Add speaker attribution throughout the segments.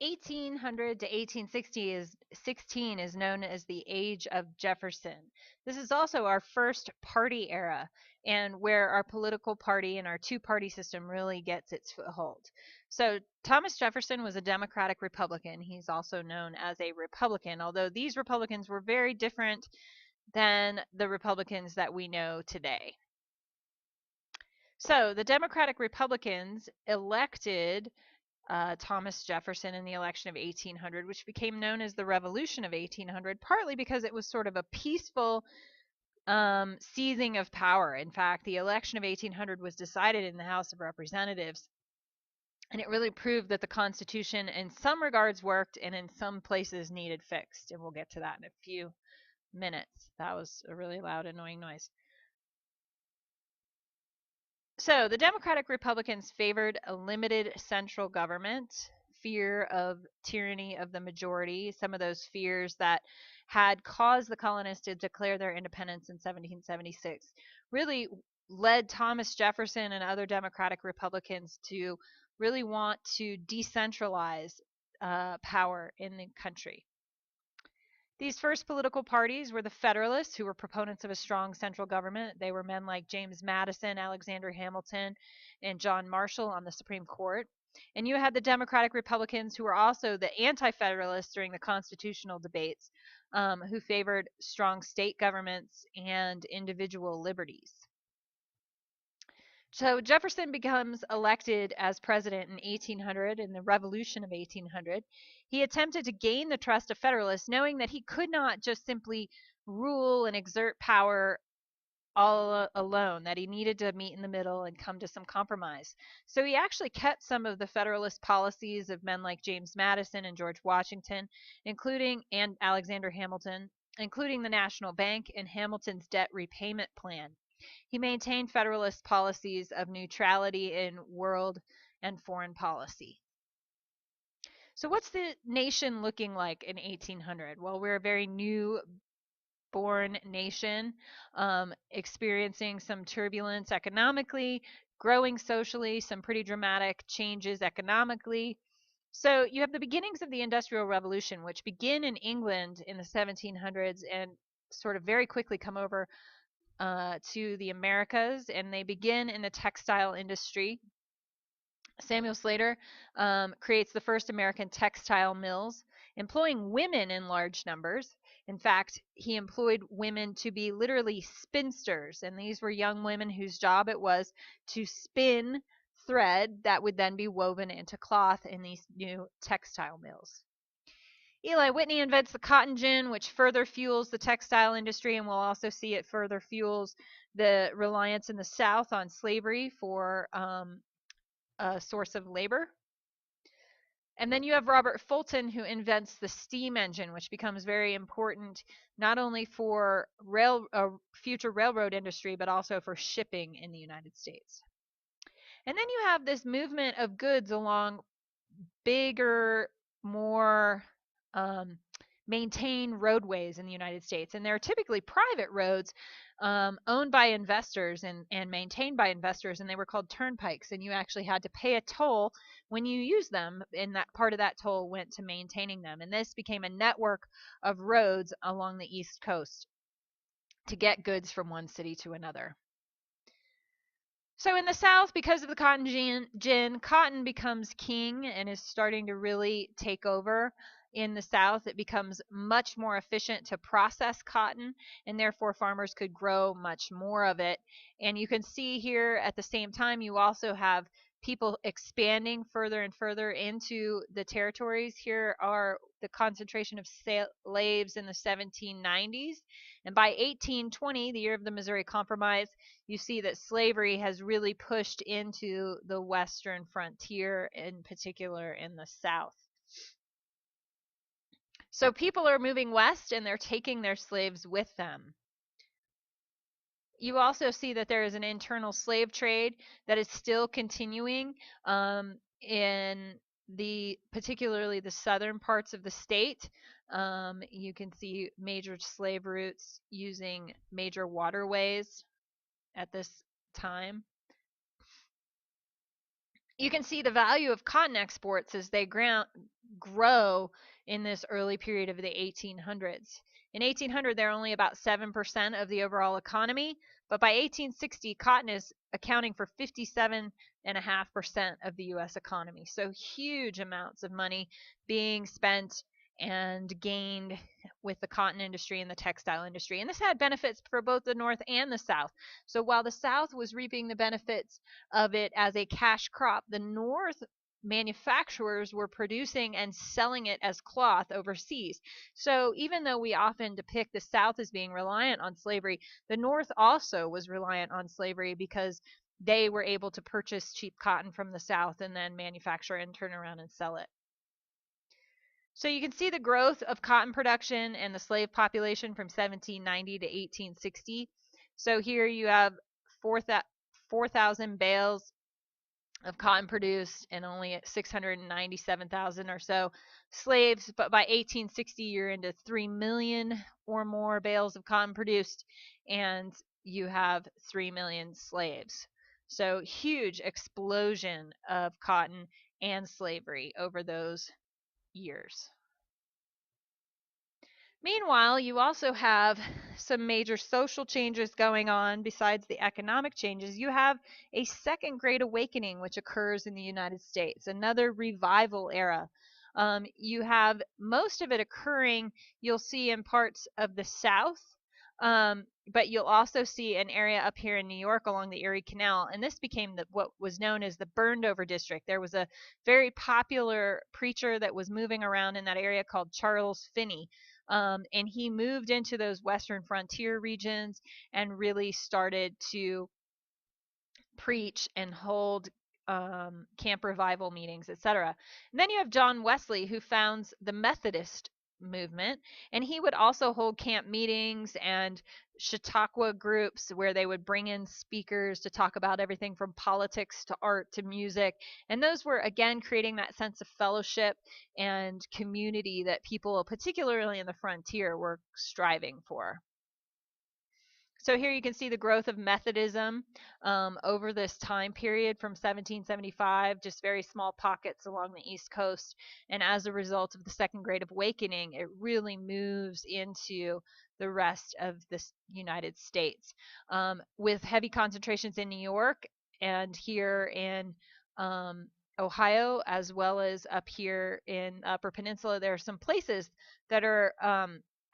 Speaker 1: 1800 to 1816 is known as the Age of Jefferson. This is also our first party era, and where our political party and our two-party system really gets its foothold. So Thomas Jefferson was a Democratic Republican. He's also known as a Republican, although these Republicans were very different than the Republicans that we know today. So the Democratic Republicans elected Thomas Jefferson in the election of 1800, which became known as the Revolution of 1800, partly because it was sort of a peaceful seizing of power. In fact, the election of 1800 was decided in the House of Representatives, and it really proved that the Constitution in some regards worked and in some places needed fixed. And we'll get to that in a few minutes. That was a really loud, annoying noise. So the Democratic Republicans favored a limited central government, fear of tyranny of the majority, some of those fears that had caused the colonists to declare their independence in 1776 really led Thomas Jefferson and other Democratic Republicans to really want to decentralize power in the country. These first political parties were the Federalists, who were proponents of a strong central government. They were men like James Madison, Alexander Hamilton, and John Marshall on the Supreme Court. And you had the Democratic Republicans, who were also the anti-Federalists during the constitutional debates, who favored strong state governments and individual liberties. So Jefferson becomes elected as president in 1800, in the Revolution of 1800. He attempted to gain the trust of Federalists, knowing that he could not just simply rule and exert power all alone, that he needed to meet in the middle and come to some compromise. So he actually kept some of the Federalist policies of men like James Madison and George Washington, and Alexander Hamilton, including the National Bank and Hamilton's debt repayment plan. He maintained Federalist policies of neutrality in world and foreign policy. So what's the nation looking like in 1800? Well, we're a very new born nation, experiencing some turbulence economically, growing socially, some pretty dramatic changes economically. So you have the beginnings of the Industrial Revolution, which begin in England in the 1700s and sort of very quickly come over to the Americas, and they begin in the textile industry. Samuel Slater creates the first American textile mills, employing women in large numbers. In fact, he employed women to be literally spinsters, and these were young women whose job it was to spin thread that would then be woven into cloth in these new textile mills. Eli Whitney invents the cotton gin, which further fuels the textile industry, and we'll also see it further fuels the reliance in the South on slavery for a source of labor. And then you have Robert Fulton, who invents the steam engine, which becomes very important not only for future railroad industry, but also for shipping in the United States. And then you have this movement of goods along bigger, more maintain roadways in the United States. And they're typically private roads owned by investors and maintained by investors, and they were called turnpikes. And you actually had to pay a toll when you use them, and that part of that toll went to maintaining them. And this became a network of roads along the East Coast to get goods from one city to another. So in the South, because of the cotton gin, cotton becomes king and is starting to really take over. In the South, it becomes much more efficient to process cotton, and therefore farmers could grow much more of it. And you can see here at the same time, you also have people expanding further and further into the territories. Here are the concentration of slaves in the 1790s. And by 1820, the year of the Missouri Compromise, you see that slavery has really pushed into the western frontier, in particular in the South. So people are moving west, and they're taking their slaves with them. You also see that there is an internal slave trade that is still continuing in particularly the southern parts of the state. You can see major slave routes using major waterways at this time. You can see the value of cotton exports as they grow in this early period of the 1800s. In 1800, they're only about 7% of the overall economy, but by 1860, cotton is accounting for 57.5% of the U.S. economy. So huge amounts of money being spent and gained with the cotton industry and the textile industry. And this had benefits for both the North and the South. So while the South was reaping the benefits of it as a cash crop, the North manufacturers were producing and selling it as cloth overseas. So even though we often depict the South as being reliant on slavery, the North also was reliant on slavery because they were able to purchase cheap cotton from the South and then manufacture and turn around and sell it. So you can see the growth of cotton production and the slave population from 1790 to 1860. So here you have 4,000 bales of cotton produced and only 697,000 or so slaves. But by 1860, you're into 3 million or more bales of cotton produced, and you have 3 million slaves. So huge explosion of cotton and slavery over those years. Meanwhile, you also have some major social changes going on besides the economic changes. You have a second great awakening, which occurs in the United States, another revival era. You have most of it occurring, you'll see in parts of the South, but you'll also see an area up here in New York along the Erie Canal, and this became what was known as the burned over district. There was a very popular preacher that was moving around in that area called Charles Finney. And he moved into those western frontier regions and really started to preach and hold camp revival meetings, etc. And then you have John Wesley, who founds the Methodist movement, and he would also hold camp meetings and Chautauqua groups where they would bring in speakers to talk about everything from politics to art to music. And those were, again, creating that sense of fellowship and community that people, particularly in the frontier, were striving for. So here you can see the growth of Methodism over this time period from 1775, just very small pockets along the East Coast. And as a result of the Second Great Awakening, it really moves into the rest of the United States, with heavy concentrations in New York and here in Ohio, as well as up here in Upper Peninsula. There are some places that are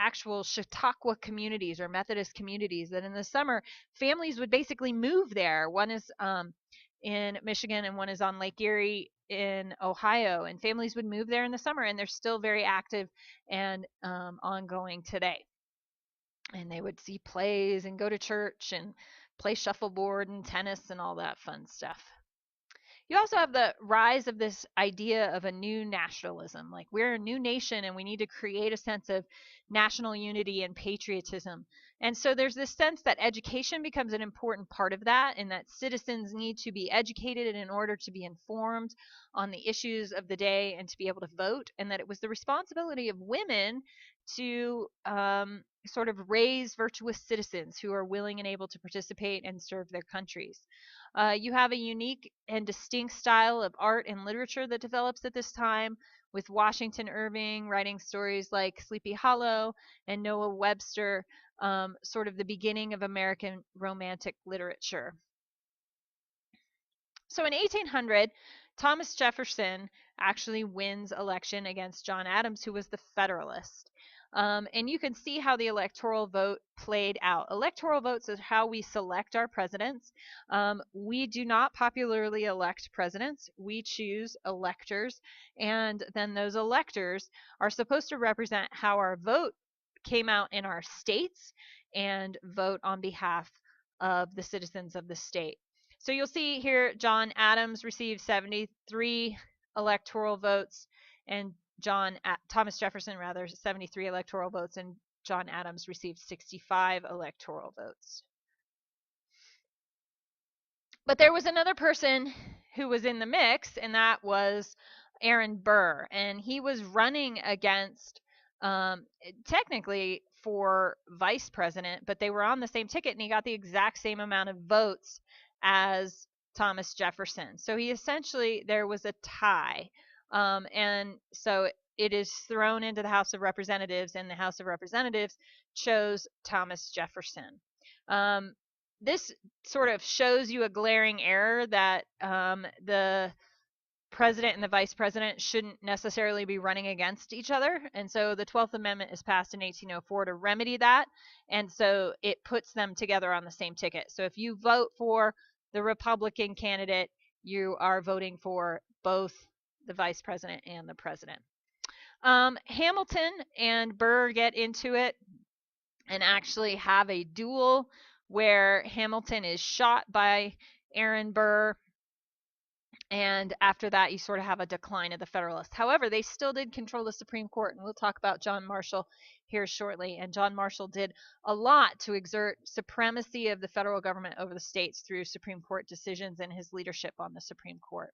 Speaker 1: actual Chautauqua communities or Methodist communities that in the summer families would basically move there. One is in Michigan and one is on Lake Erie in Ohio, and families would move there in the summer, and they're still very active and ongoing today. And they would see plays and go to church and play shuffleboard and tennis and all that fun stuff. You also have the rise of this idea of a new nationalism. Like, we're a new nation and we need to create a sense of national unity and patriotism. And so there's this sense that education becomes an important part of that, and that citizens need to be educated in order to be informed on the issues of the day and to be able to vote, and that it was the responsibility of women to sort of raise virtuous citizens who are willing and able to participate and serve their countries. You have a unique and distinct style of art and literature that develops at this time, with Washington Irving writing stories like Sleepy Hollow and Noah Webster, sort of the beginning of American Romantic literature. So in 1800, Thomas Jefferson actually wins election against John Adams, who was the Federalist. And you can see how the electoral vote played out. Electoral votes is how we select our presidents. We do not popularly elect presidents. We choose electors, and then those electors are supposed to represent how our vote came out in our states and vote on behalf of the citizens of the state. So you'll see here John Adams received 73 electoral votes, and Thomas Jefferson, 73 electoral votes, and John Adams received 65 electoral votes. But there was another person who was in the mix, and that was Aaron Burr, and he was running against technically for vice president, but they were on the same ticket, and he got the exact same amount of votes as Thomas Jefferson. So there was a tie And so it is thrown into the House of Representatives, and the House of Representatives chose Thomas Jefferson. This sort of shows you a glaring error that the president and the vice president shouldn't necessarily be running against each other. And so the 12th Amendment is passed in 1804 to remedy that. And so it puts them together on the same ticket. So if you vote for the Republican candidate, you are voting for both the vice president and the president. Hamilton and Burr get into it and actually have a duel where Hamilton is shot by Aaron Burr. And after that, you sort of have a decline of the Federalists. However, they still did control the Supreme Court, and we'll talk about John Marshall here shortly. And John Marshall did a lot to exert supremacy of the federal government over the states through Supreme Court decisions and his leadership on the Supreme Court.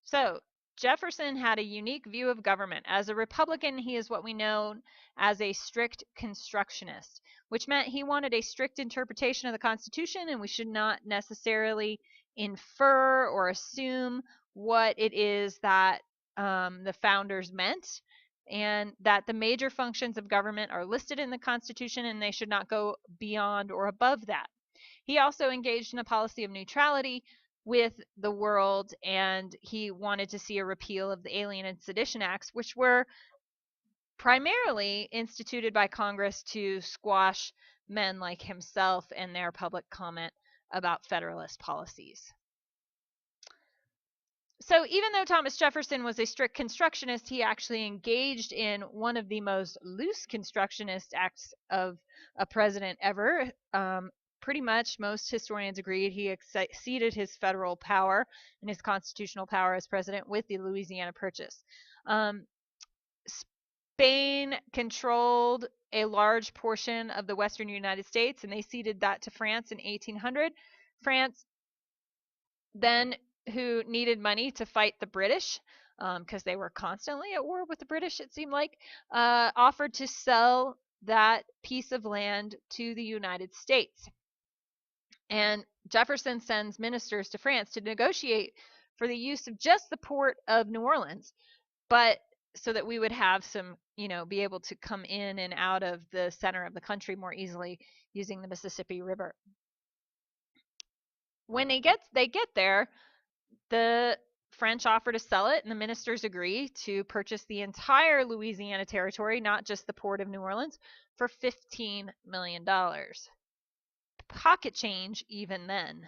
Speaker 1: So Jefferson had a unique view of government. As a Republican, he is what we know as a strict constructionist, which meant he wanted a strict interpretation of the Constitution, and we should not necessarily infer or assume what it is that the founders meant, and that the major functions of government are listed in the Constitution, and they should not go beyond or above that. He also engaged in a policy of neutrality with the world, and he wanted to see a repeal of the Alien and Sedition Acts, which were primarily instituted by Congress to squash men like himself and their public comment about Federalist policies. So even though Thomas Jefferson was a strict constructionist, he actually engaged in one of the most loose constructionist acts of a president ever. Pretty much most historians agreed he exceeded his federal power and his constitutional power as president with the Louisiana Purchase. Spain controlled a large portion of the western United States, and they ceded that to France in 1800. France then, who needed money to fight the British, because they were constantly at war with the British, it seemed like, offered to sell that piece of land to the United States. And Jefferson sends ministers to France to negotiate for the use of just the port of New Orleans, but so that we would have some, be able to come in and out of the center of the country more easily using the Mississippi River. When they get there, the French offer to sell it, and the ministers agree to purchase the entire Louisiana territory, not just the port of New Orleans, for $15 million. Pocket change even then.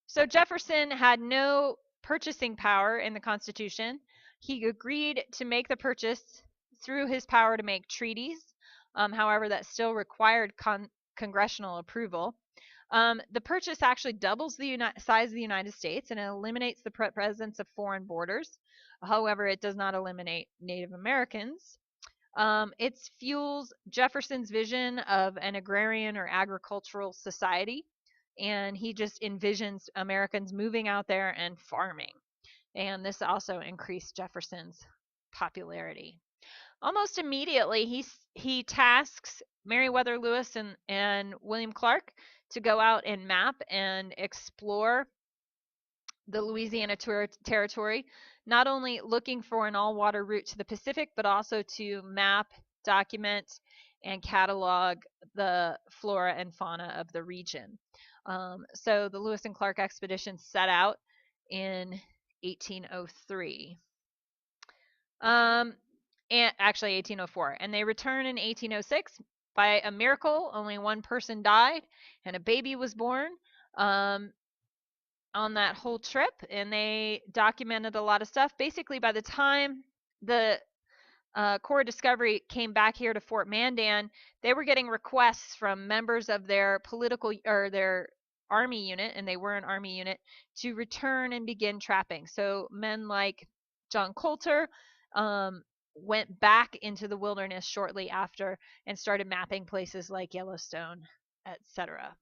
Speaker 1: So Jefferson had no purchasing power in the Constitution. He agreed to make the purchase through his power to make treaties. However, that still required congressional approval. The purchase actually doubles the size of the United States, and it eliminates the presence of foreign borders. However, it does not eliminate Native Americans. It fuels Jefferson's vision of an agrarian or agricultural society, and he just envisions Americans moving out there and farming. And this also increased Jefferson's popularity. Almost immediately, he tasks Meriwether Lewis and William Clark to go out and map and explore the Louisiana territory, not only looking for an all-water route to the Pacific, but also to map, document, and catalog the flora and fauna of the region. So the Lewis and Clark expedition set out in 1803. And actually 1804. And they return in 1806. By a miracle, only one person died, and a baby was born on that whole trip, and they documented a lot of stuff. Basically, by the time the Corps of Discovery came back here to Fort Mandan, they were getting requests from members of their political or their army unit, and they were an army unit, to return and begin trapping. So men like John Coulter went back into the wilderness shortly after and started mapping places like Yellowstone, etc.